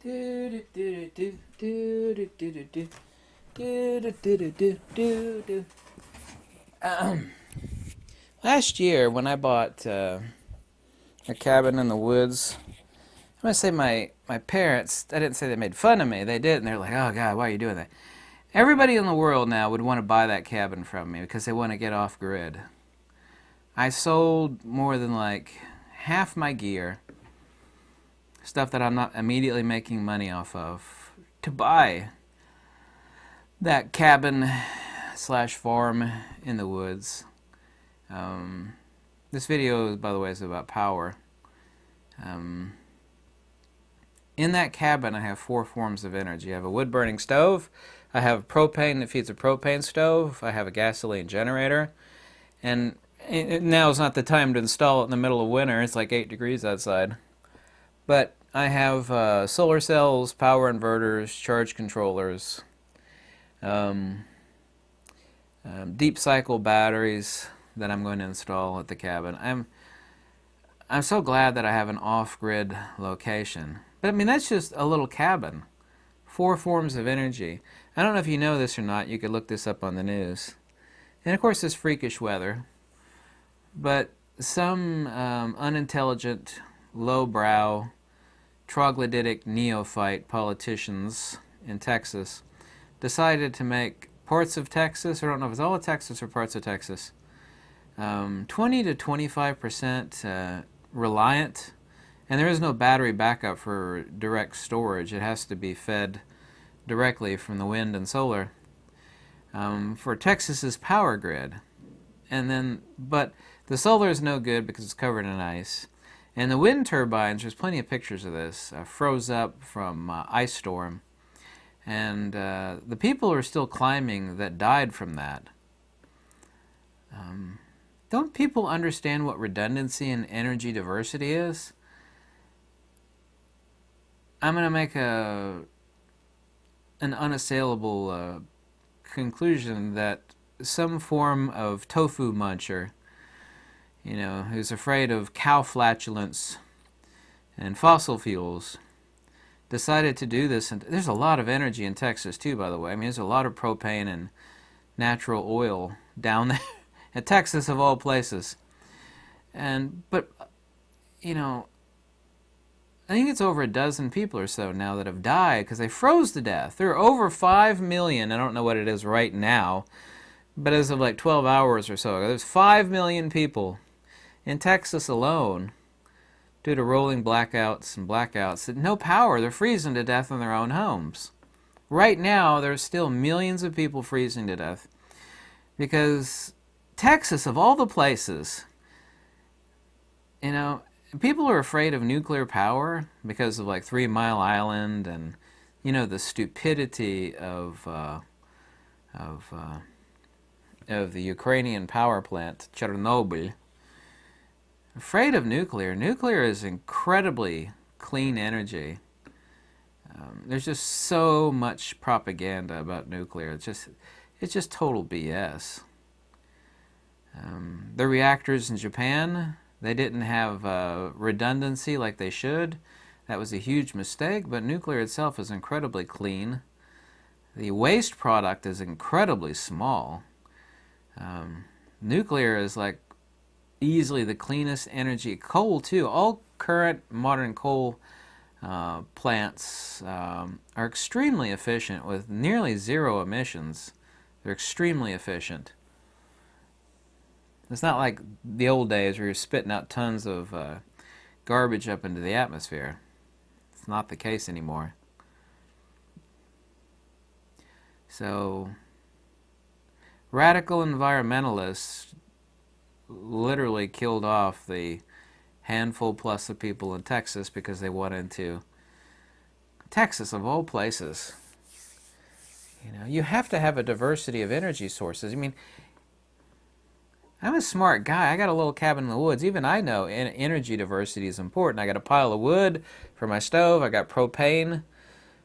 Do do do do do do do do do do do do do do. Last year, when I bought a cabin in the woods, I'm gonna say my parents. I didn't say they made fun of me. They did, and they're like, "Oh God, why are you doing that?" Everybody in the world now would want to buy that cabin from me because they want to get off grid. I sold more than like half my gear, stuff that I'm not immediately making money off of, to buy that cabin slash farm in the woods. This video, by the way, is about power. In that cabin, I have 4 forms of energy. I have a wood-burning stove. I have propane that feeds a propane stove. I have a gasoline generator. And now is not the time to install it in the middle of winter. It's like 8 degrees outside. But I have solar cells, power inverters, charge controllers, deep cycle batteries that I'm going to install at the cabin. I'm so glad that I have an off-grid location. But I mean, that's just a little cabin. 4 forms of energy. I don't know if you know this or not. You could look this up on the news. And of course, this freakish weather. But some unintelligent, lowbrow, troglodytic neophyte politicians in Texas decided to make parts of Texas, I don't know if it's all of Texas or parts of Texas, 20 to 25% reliant, and there is no battery backup for direct storage. It has to be fed directly from the wind and solar for Texas's power grid. And then, but the solar is no good because it's covered in ice. And the wind turbines, there's plenty of pictures of this, froze up from ice storm. And the people are still climbing that died from that. Don't people understand what redundancy and energy diversity is? I'm going to make an unassailable conclusion that some form of tofu muncher, who's afraid of cow flatulence and fossil fuels, decided to do this. And there's a lot of energy in Texas too, by the way. I mean, there's a lot of propane and natural oil down there in Texas, of all places. But I think it's over a dozen people or so now that have died because they froze to death. There are over 5 million. I don't know what it is right now, but as of like 12 hours or so ago, there's 5 million people in Texas alone due to rolling blackouts and blackouts. No power. They're freezing to death in their own homes. Right now, there's still millions of people freezing to death because Texas, of all the places, people are afraid of nuclear power because of like 3 Mile Island and, the stupidity of the Ukrainian power plant, Chernobyl. Afraid of nuclear. Nuclear is incredibly clean energy. There's just so much propaganda about nuclear. It's just total BS. The reactors in Japan, they didn't have redundancy like they should. That was a huge mistake, but nuclear itself is incredibly clean. The waste product is incredibly small. Nuclear is like easily the cleanest energy. Coal too. All current modern coal plants are extremely efficient with nearly 0 emissions. They're extremely efficient. It's not like the old days where you're spitting out tons of garbage up into the atmosphere. It's not the case anymore. So, radical environmentalists literally killed off the handful plus of people in Texas because they wanted to. Texas, of all places. You have to have a diversity of energy sources. I mean, I'm a smart guy. I got a little cabin in the woods. Even I know energy diversity is important. I got a pile of wood for my stove. I got propane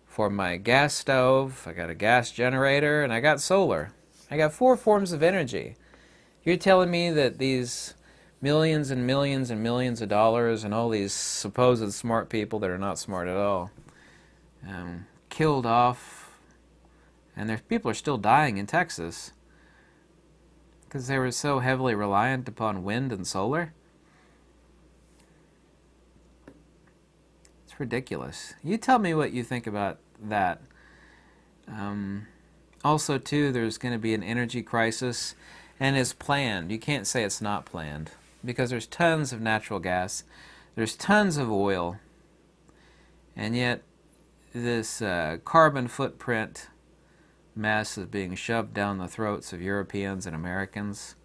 for my gas stove. I got a gas generator, and I got solar. I got 4 forms of energy. You're telling me that these millions and millions and millions of dollars and all these supposed smart people that are not smart at all killed off, and there's people are still dying in Texas because they were so heavily reliant upon wind and solar. It's ridiculous. You tell me what you think about that. Also, too, there's going to be an energy crisis, and it's planned. You can't say it's not planned because there's tons of natural gas, there's tons of oil, and yet this carbon footprint mess is being shoved down the throats of Europeans and Americans,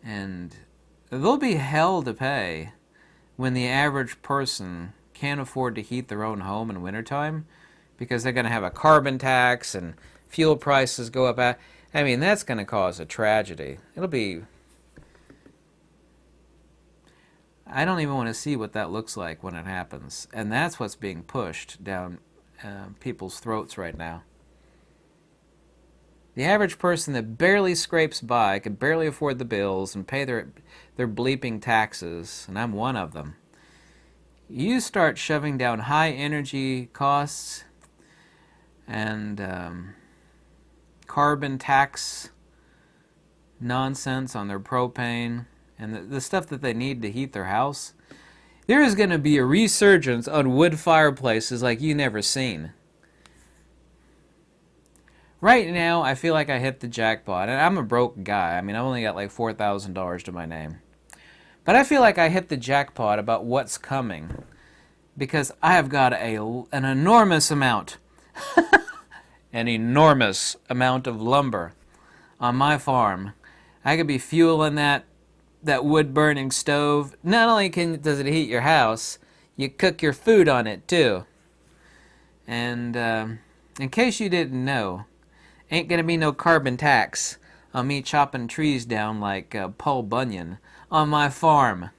and they'll be hell to pay when the average person can't afford to heat their own home in wintertime because they're going to have a carbon tax and fuel prices go up. I mean, that's going to cause a tragedy. It'll be... I don't even want to see what that looks like when it happens. And that's what's being pushed down people's throats right now. The average person that barely scrapes by, can barely afford the bills and pay their bleeping taxes, and I'm one of them. You start shoving down high energy costs and carbon tax nonsense on their propane and the stuff that they need to heat their house, there is going to be a resurgence on wood fireplaces like you never seen. Right now, I feel like I hit the jackpot, and I'm a broke guy. I mean, I've only got like $4,000 to my name. But I feel like I hit the jackpot about what's coming because I have got an enormous amount of lumber on my farm. I could be fueling that wood-burning stove. Not only does it heat your house, you cook your food on it too. And in case you didn't know, ain't gonna be no carbon tax on me chopping trees down like Paul Bunyan on my farm.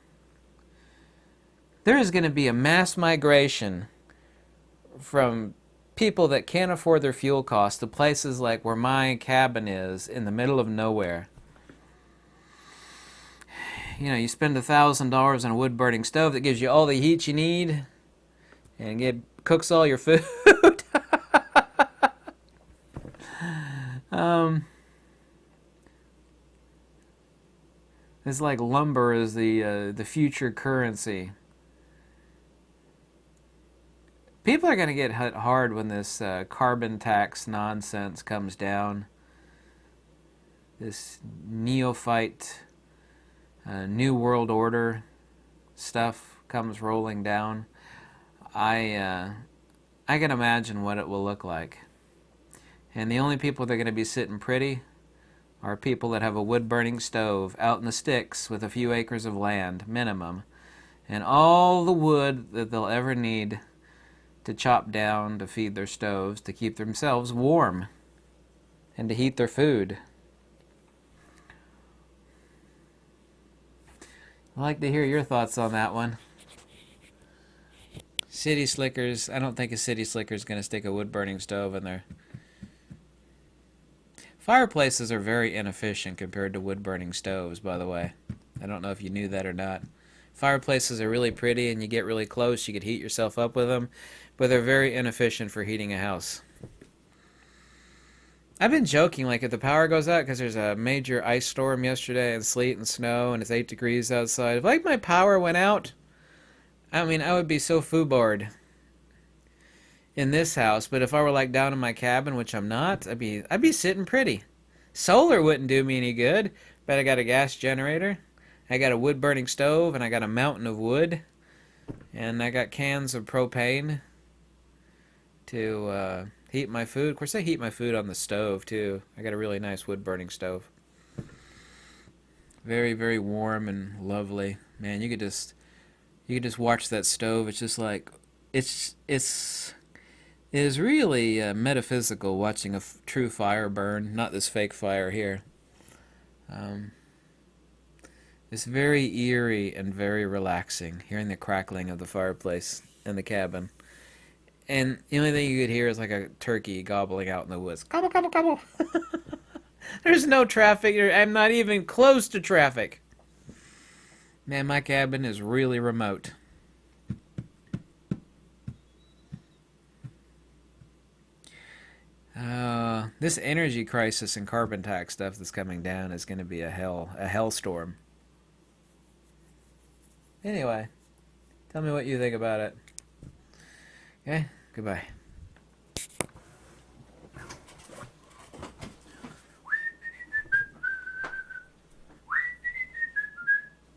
There is gonna be a mass migration from people that can't afford their fuel costs to places like where my cabin is in the middle of nowhere. You know, you spend $1,000 on a wood-burning stove that gives you all the heat you need and cooks all your food. It's like lumber is the future currency. People are going to get hit hard when this carbon tax nonsense comes down. This neophyte New World Order stuff comes rolling down. I can imagine what it will look like. And the only people that are going to be sitting pretty are people that have a wood-burning stove out in the sticks with a few acres of land, minimum, and all the wood that they'll ever need to chop down to feed their stoves, to keep themselves warm, and to heat their food. I'd like to hear your thoughts on that one. City slickers, I don't think a city slicker is going to stick a wood-burning stove in there. Fireplaces are very inefficient compared to wood-burning stoves, by the way. I don't know if you knew that or not. Fireplaces are really pretty and you get really close, you could heat yourself up with them, but they're very inefficient for heating a house. I've been joking, like if the power goes out, because there's a major ice storm yesterday and sleet and snow and it's 8 degrees outside. If like my power went out, I mean, I would be so foobarred in this house, but if I were like down in my cabin, which I'm not, I'd be sitting pretty. Solar wouldn't do me any good, but I got a gas generator, I got a wood-burning stove, and I got a mountain of wood, and I got cans of propane to heat my food. Of course, I heat my food on the stove too. I got a really nice wood-burning stove. Very, very warm and lovely. Man, you could just watch that stove. It's just like it is really metaphysical watching a true fire burn, not this fake fire here. It's very eerie and very relaxing, hearing the crackling of the fireplace in the cabin. And the only thing you could hear is like a turkey gobbling out in the woods. Gobble, gobble, gobble. There's no traffic. I'm not even close to traffic. Man, my cabin is really remote. This energy crisis and carbon tax stuff that's coming down is going to be a hellstorm. Anyway, tell me what you think about it. Okay, goodbye.